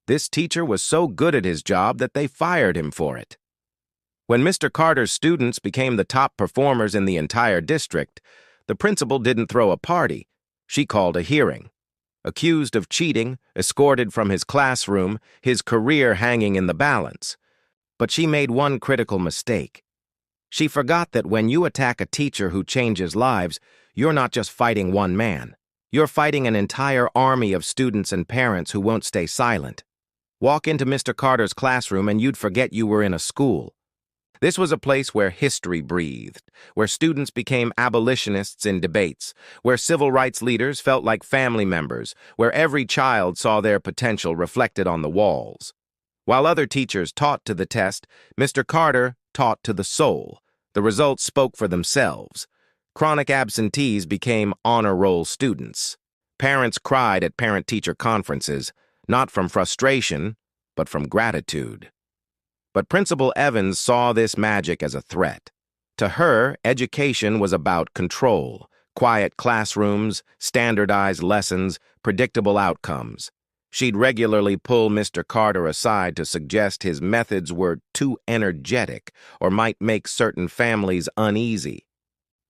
This teacher was so good at his job that they fired him for it. When Mr. Carter's students became the top performers in the entire district, the principal didn't throw a party. She called a hearing. Accused of cheating, escorted from his classroom, his career hanging in the balance. But she made one critical mistake. She forgot that when you attack a teacher who changes lives, you're not just fighting one man. You're fighting an entire army of students and parents who won't stay silent. Walk into Mr. Carter's classroom and you'd forget you were in a school. This was a place where history breathed, where students became abolitionists in debates, where civil rights leaders felt like family members, where every child saw their potential reflected on the walls. While other teachers taught to the test, Mr. Carter taught to the soul. The results spoke for themselves. Chronic absentees became honor roll students. Parents cried at parent-teacher conferences, not from frustration, but from gratitude. But Principal Evans saw this magic as a threat. To her, education was about control, quiet classrooms, standardized lessons, predictable outcomes. She'd regularly pull Mr. Carter aside to suggest his methods were too energetic or might make certain families uneasy.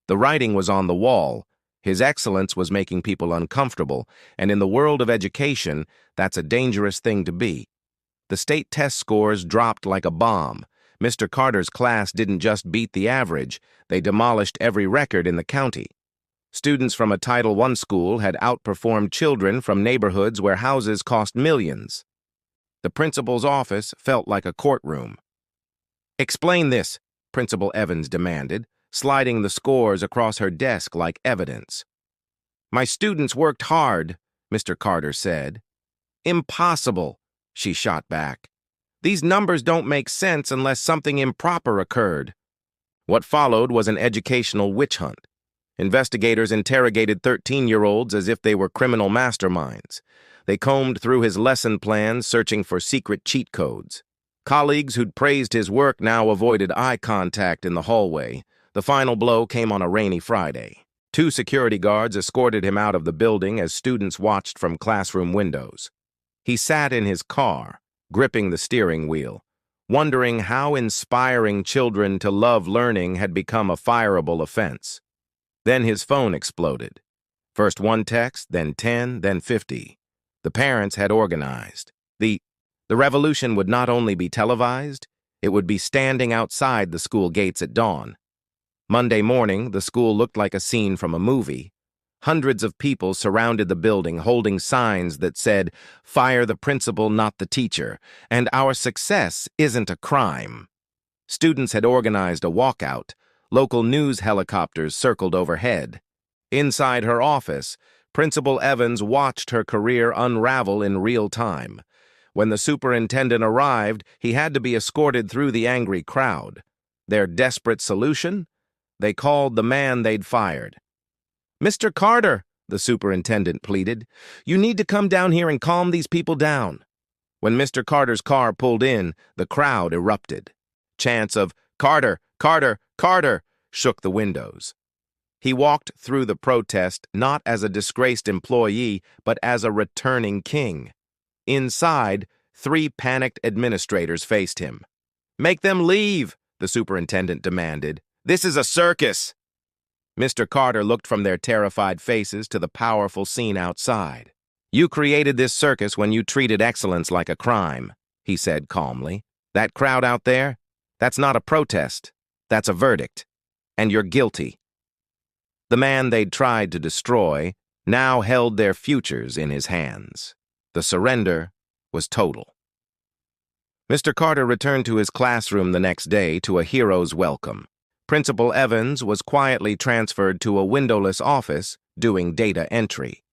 The writing was on the wall. His excellence was making people uncomfortable, and in the world of education, that's a dangerous thing to be. The state test scores dropped like a bomb. Mr. Carter's class didn't just beat the average, they demolished every record in the county. Students from a Title I school had outperformed children from neighborhoods where houses cost millions. The principal's office felt like a courtroom. "Explain this," Principal Evans demanded, sliding the scores across her desk like evidence. "My students worked hard," Mr. Carter said. "Impossible," she shot back. "These numbers don't make sense unless something improper occurred." What followed was an educational witch hunt. Investigators interrogated 13-year-olds as if they were criminal masterminds. They combed through his lesson plans, searching for secret cheat codes. Colleagues who'd praised his work now avoided eye contact in the hallway. The final blow came on a rainy Friday. 2 security guards escorted him out of the building as students watched from classroom windows. He sat in his car, gripping the steering wheel, wondering how inspiring children to love learning had become a fireable offense. Then his phone exploded. First 1 text, then 10, then 50. The parents had organized. The revolution would not only be televised, it would be standing outside the school gates at dawn. Monday morning, the school looked like a scene from a movie. Hundreds of people surrounded the building holding signs that said, "Fire the principal, not the teacher," and "Our success isn't a crime." Students had organized a walkout. Local news helicopters circled overhead. Inside her office, Principal Evans watched her career unravel in real time. When the superintendent arrived, he had to be escorted through the angry crowd. Their desperate solution? They called the man they'd fired. "Mr. Carter," the superintendent pleaded, "you need to come down here and calm these people down." When Mr. Carter's car pulled in, the crowd erupted. Chants of "Carter, Carter, Carter" shook the windows. He walked through the protest not as a disgraced employee, but as a returning king. Inside, 3 panicked administrators faced him. "Make them leave," the superintendent demanded. "This is a circus." Mr. Carter looked from their terrified faces to the powerful scene outside. "You created this circus when you treated excellence like a crime," he said calmly. "That crowd out there, that's not a protest. That's a verdict. And you're guilty." The man they'd tried to destroy now held their futures in his hands. The surrender was total. Mr. Carter returned to his classroom the next day to a hero's welcome. Principal Evans was quietly transferred to a windowless office doing data entry.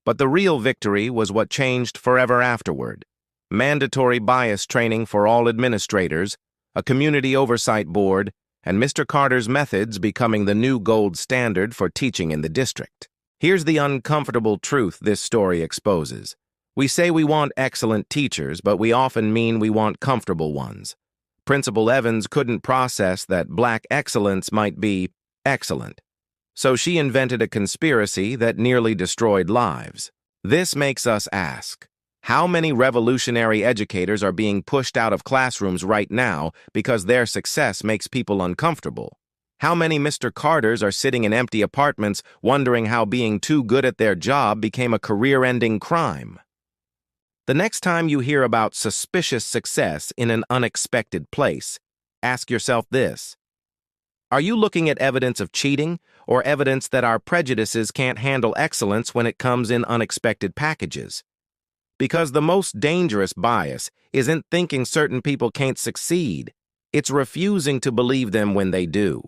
But the real victory was what changed forever afterward. Mandatory bias training for all administrators, a community oversight board, and Mr. Carter's methods becoming the new gold standard for teaching in the district. Here's the uncomfortable truth this story exposes. We say we want excellent teachers, but we often mean we want comfortable ones. Principal Evans couldn't process that black excellence might be excellent. So she invented a conspiracy that nearly destroyed lives. This makes us ask, How many revolutionary educators are being pushed out of classrooms right now because their success makes people uncomfortable? How many Mr. Carters are sitting in empty apartments wondering how being too good at their job became a career-ending crime? The next time you hear about suspicious success in an unexpected place, ask yourself this: are you looking at evidence of cheating or evidence that our prejudices can't handle excellence when it comes in unexpected packages? Because the most dangerous bias isn't thinking certain people can't succeed, it's refusing to believe them when they do.